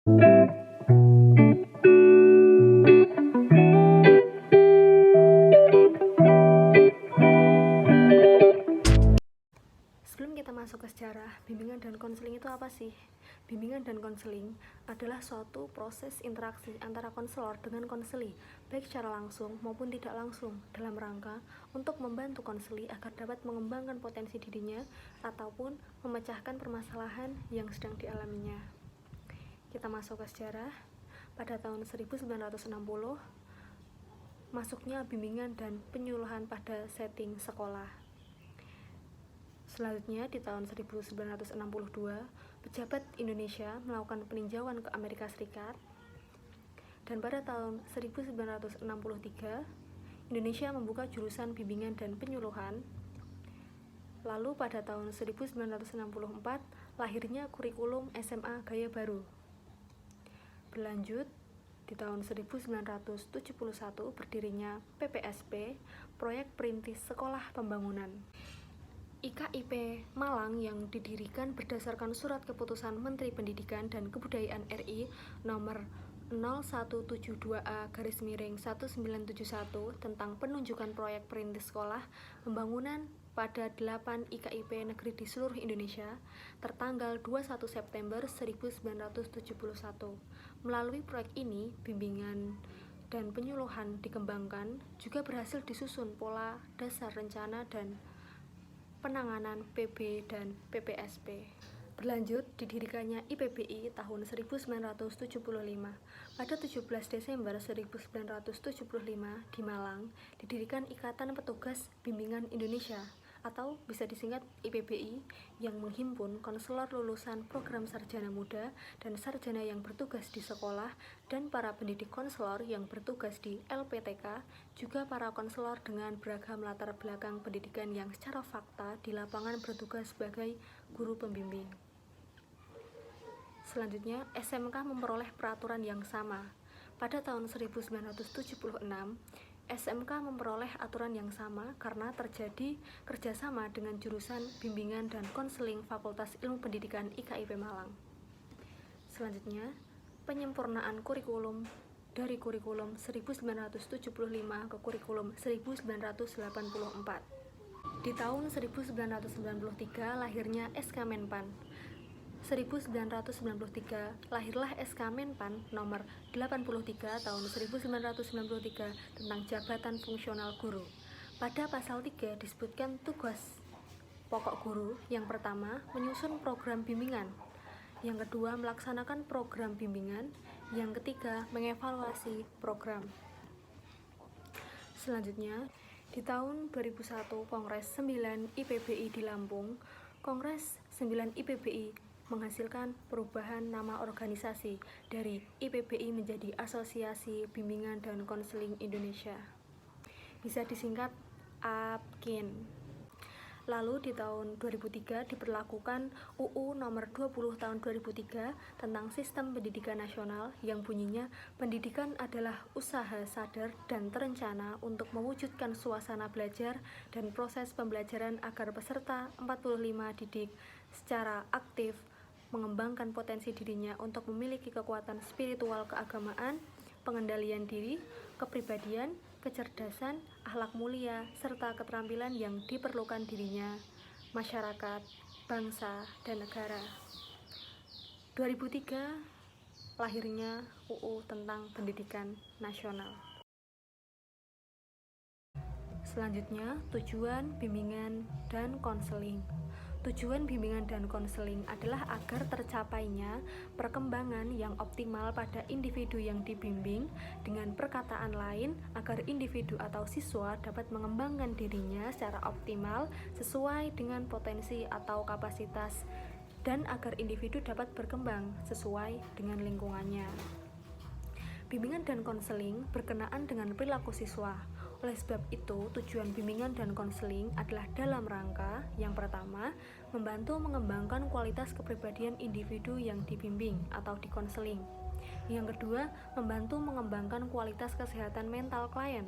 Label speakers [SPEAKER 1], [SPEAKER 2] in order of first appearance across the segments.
[SPEAKER 1] Sebelum kita masuk ke sejarah, bimbingan dan konseling itu apa sih? Bimbingan dan konseling adalah suatu proses interaksi antara konselor dengan konseli, baik secara langsung maupun tidak langsung, dalam rangka untuk membantu konseli agar dapat mengembangkan potensi dirinya ataupun memecahkan permasalahan yang sedang dialaminya. Kita masuk ke sejarah. Pada tahun 1960, masuknya bimbingan dan penyuluhan pada setting sekolah. Selanjutnya, di tahun 1962, pejabat Indonesia melakukan peninjauan ke Amerika Serikat. Dan pada tahun 1963, Indonesia membuka jurusan bimbingan dan penyuluhan. Lalu pada tahun 1964, lahirnya kurikulum SMA Gaya Baru. Berlanjut, di tahun 1971 berdirinya PPSP, Proyek Perintis Sekolah Pembangunan. IKIP Malang yang didirikan berdasarkan Surat Keputusan Menteri Pendidikan dan Kebudayaan RI nomor 0172A/1971 tentang penunjukan proyek perintis sekolah pembangunan pada 8 IKIP negeri di seluruh Indonesia tertanggal 21 September 1971. Melalui proyek ini, bimbingan dan penyuluhan dikembangkan, juga berhasil disusun pola dasar rencana dan penanganan PB dan PPSP. Berlanjut, didirikannya IPBI tahun 1975. Pada 17 Desember 1975 di Malang, didirikan Ikatan Petugas Bimbingan Indonesia atau bisa disingkat IPBI yang menghimpun konselor lulusan program sarjana muda dan sarjana yang bertugas di sekolah dan para pendidik konselor yang bertugas di LPTK, juga para konselor dengan beragam latar belakang pendidikan yang secara fakta di lapangan bertugas sebagai guru pembimbing. Selanjutnya, SMK memperoleh peraturan yang sama. Pada tahun 1976, SMK memperoleh aturan yang sama karena terjadi kerjasama dengan jurusan bimbingan dan konseling Fakultas Ilmu Pendidikan IKIP Malang. Selanjutnya, penyempurnaan kurikulum dari kurikulum 1975 ke kurikulum 1984. Di tahun 1993 lahirnya SK Menpan. 1993 lahirlah SK Menpan nomor 83 tahun 1993 tentang jabatan fungsional guru. Pada pasal 3 disebutkan tugas pokok guru. Yang pertama, menyusun program bimbingan. Yang kedua, melaksanakan program bimbingan. Yang ketiga, mengevaluasi program. Selanjutnya, di tahun 2001 Kongres 9 IPBI di Lampung, Kongres 9 IPBI menghasilkan perubahan nama organisasi dari IPBI menjadi Asosiasi Bimbingan dan Konseling Indonesia, bisa disingkat APKIN. Lalu di tahun 2003 diberlakukan UU nomor 20 tahun 2003 tentang Sistem Pendidikan Nasional yang bunyinya pendidikan adalah usaha sadar dan terencana untuk mewujudkan suasana belajar dan proses pembelajaran agar peserta 45 didik secara aktif mengembangkan potensi dirinya untuk memiliki kekuatan spiritual keagamaan, pengendalian diri, kepribadian, kecerdasan, akhlak mulia, serta keterampilan yang diperlukan dirinya, masyarakat, bangsa, dan negara. 2003 lahirnya UU tentang Pendidikan Nasional. Selanjutnya, tujuan bimbingan dan konseling. Tujuan bimbingan dan konseling adalah agar tercapainya perkembangan yang optimal pada individu yang dibimbing, dengan perkataan lain, agar individu atau siswa dapat mengembangkan dirinya secara optimal sesuai dengan potensi atau kapasitas, dan agar individu dapat berkembang sesuai dengan lingkungannya. Bimbingan dan konseling berkenaan dengan perilaku siswa. Oleh sebab itu, tujuan bimbingan dan konseling adalah dalam rangka yang pertama, membantu mengembangkan kualitas kepribadian individu yang dibimbing atau dikonseling. Yang kedua, membantu mengembangkan kualitas kesehatan mental klien.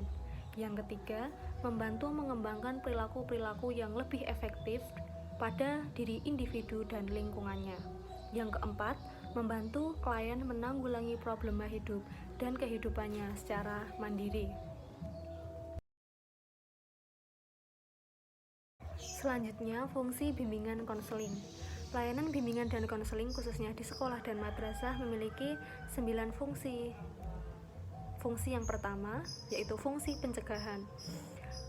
[SPEAKER 1] Yang ketiga, membantu mengembangkan perilaku-perilaku yang lebih efektif pada diri individu dan lingkungannya. Yang keempat, membantu klien menanggulangi problema hidup dan kehidupannya secara mandiri. Selanjutnya, fungsi bimbingan konseling. Pelayanan bimbingan dan konseling khususnya di sekolah dan madrasah memiliki 9 fungsi. Fungsi yang pertama yaitu fungsi pencegahan.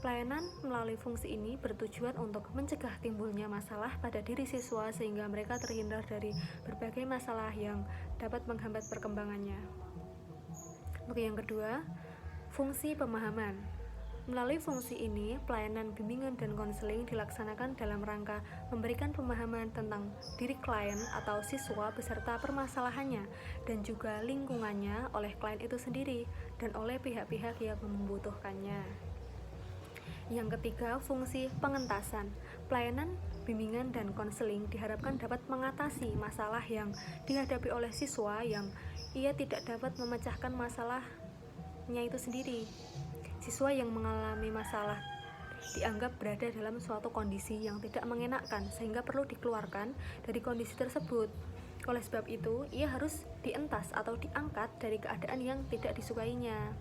[SPEAKER 1] Pelayanan melalui fungsi ini bertujuan untuk mencegah timbulnya masalah pada diri siswa sehingga mereka terhindar dari berbagai masalah yang dapat menghambat perkembangannya. Untuk yang kedua, fungsi pemahaman. Melalui fungsi ini, pelayanan bimbingan dan konseling dilaksanakan dalam rangka memberikan pemahaman tentang diri klien atau siswa beserta permasalahannya dan juga lingkungannya oleh klien itu sendiri dan oleh pihak-pihak yang membutuhkannya. Yang ketiga, fungsi pengentasan. Pelayanan bimbingan dan konseling diharapkan dapat mengatasi masalah yang dihadapi oleh siswa yang ia tidak dapat memecahkan masalahnya itu sendiri. Siswa yang mengalami masalah dianggap berada dalam suatu kondisi yang tidak mengenakkan sehingga perlu dikeluarkan dari kondisi tersebut. Oleh sebab itu, ia harus dientas atau diangkat dari keadaan yang tidak disukainya.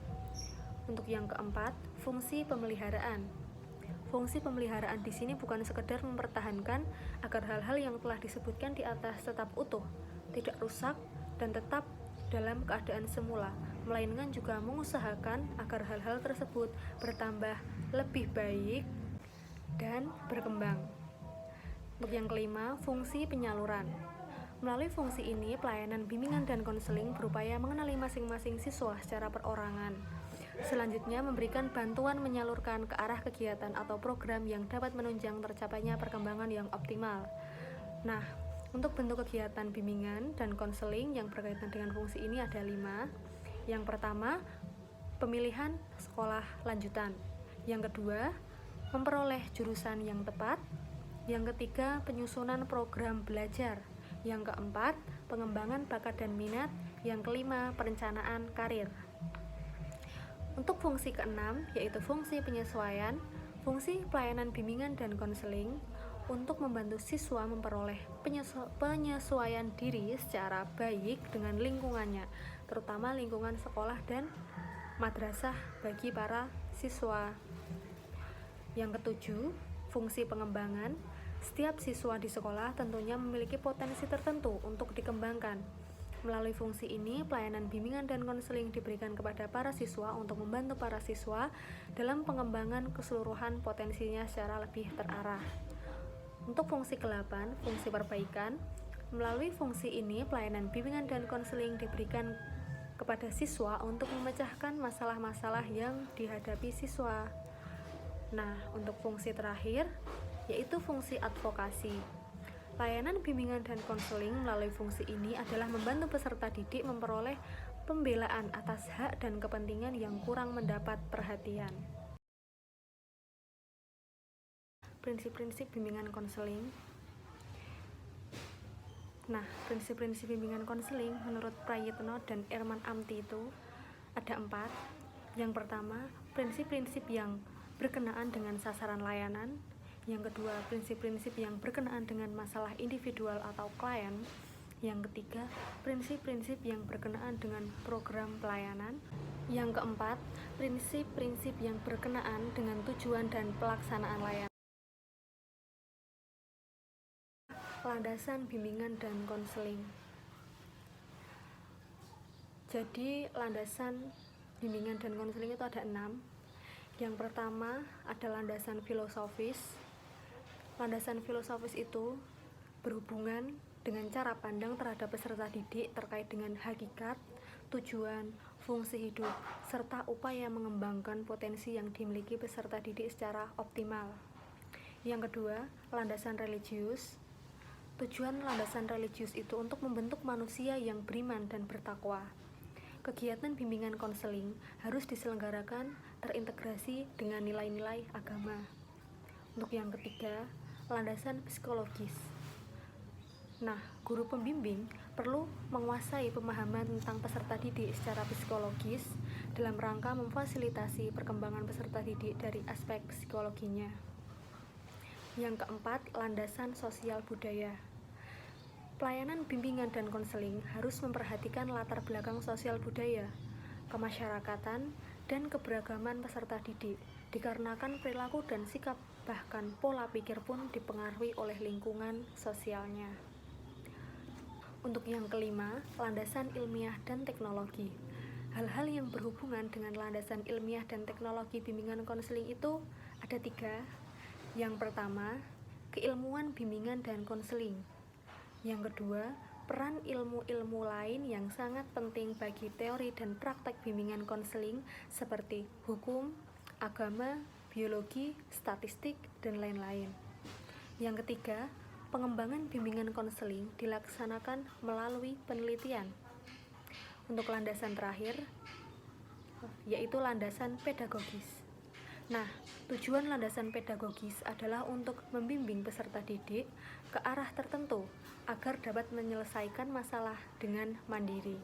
[SPEAKER 1] Untuk yang keempat, fungsi pemeliharaan. Fungsi pemeliharaan di sini bukan sekedar mempertahankan agar hal-hal yang telah disebutkan di atas tetap utuh, tidak rusak, dan tetap dalam keadaan semula, melainkan juga mengusahakan agar hal-hal tersebut bertambah lebih baik dan berkembang. Untuk yang kelima, fungsi penyaluran. Melalui fungsi ini, pelayanan bimbingan dan konseling berupaya mengenali masing-masing siswa secara perorangan. Selanjutnya, memberikan bantuan menyalurkan ke arah kegiatan atau program yang dapat menunjang tercapainya perkembangan yang optimal. Nah, untuk bentuk kegiatan bimbingan dan konseling yang berkaitan dengan fungsi ini ada 5. Yang pertama, pemilihan sekolah lanjutan. Yang kedua, memperoleh jurusan yang tepat. Yang ketiga, penyusunan program belajar. Yang keempat, pengembangan bakat dan minat. Yang kelima, perencanaan karir. Untuk fungsi keenam, yaitu fungsi penyesuaian, fungsi pelayanan bimbingan dan konseling untuk membantu siswa memperoleh penyesuaian diri secara baik dengan lingkungannya, terutama lingkungan sekolah dan madrasah bagi para siswa. Yang ketujuh, fungsi pengembangan. Setiap siswa di sekolah tentunya memiliki potensi tertentu untuk dikembangkan. Melalui fungsi ini, pelayanan bimbingan dan konseling diberikan kepada para siswa untuk membantu para siswa dalam pengembangan keseluruhan potensinya secara lebih terarah. Untuk fungsi ke-8, fungsi perbaikan. Melalui fungsi ini, pelayanan bimbingan dan konseling diberikan kepada siswa untuk memecahkan masalah-masalah yang dihadapi siswa. Nah, untuk fungsi terakhir, yaitu fungsi advokasi. Layanan bimbingan dan konseling melalui fungsi ini adalah membantu peserta didik memperoleh pembelaan atas hak dan kepentingan yang kurang mendapat perhatian. Prinsip-prinsip bimbingan konseling. Nah, prinsip-prinsip bimbingan konseling menurut Prayitno dan Erman Amti itu ada 4. Yang pertama, prinsip-prinsip yang berkenaan dengan sasaran layanan. Yang kedua, prinsip-prinsip yang berkenaan dengan masalah individual atau klien. Yang ketiga, prinsip-prinsip yang berkenaan dengan program pelayanan. Yang keempat, prinsip-prinsip yang berkenaan dengan tujuan dan pelaksanaan layanan. Landasan bimbingan dan konseling. Jadi, landasan bimbingan dan konseling itu ada 6. Yang pertama ada landasan filosofis. Landasan filosofis itu berhubungan dengan cara pandang terhadap peserta didik terkait dengan hakikat, tujuan, fungsi hidup, serta upaya mengembangkan potensi yang dimiliki peserta didik secara optimal. Yang kedua, landasan religius. Tujuan landasan religius itu untuk membentuk manusia yang beriman dan bertakwa. Kegiatan bimbingan konseling harus diselenggarakan terintegrasi dengan nilai-nilai agama. Untuk yang ketiga, landasan psikologis. Nah, guru pembimbing perlu menguasai pemahaman tentang peserta didik secara psikologis dalam rangka memfasilitasi perkembangan peserta didik dari aspek psikologinya. Yang keempat, landasan sosial budaya. Pelayanan bimbingan dan konseling harus memperhatikan latar belakang sosial budaya, kemasyarakatan, dan keberagaman peserta didik, dikarenakan perilaku dan sikap bahkan pola pikir pun dipengaruhi oleh lingkungan sosialnya. Untuk yang kelima, landasan ilmiah dan teknologi. Hal-hal yang berhubungan dengan landasan ilmiah dan teknologi bimbingan konseling itu ada 3. Yang pertama, keilmuan bimbingan dan konseling. Yang kedua, peran ilmu-ilmu lain yang sangat penting bagi teori dan praktek bimbingan konseling seperti hukum, agama, biologi, statistik, dan lain-lain. Yang ketiga, pengembangan bimbingan konseling dilaksanakan melalui penelitian. Untuk landasan terakhir, yaitu landasan pedagogis. Nah, tujuan landasan pedagogis adalah untuk membimbing peserta didik ke arah tertentu agar dapat menyelesaikan masalah dengan mandiri.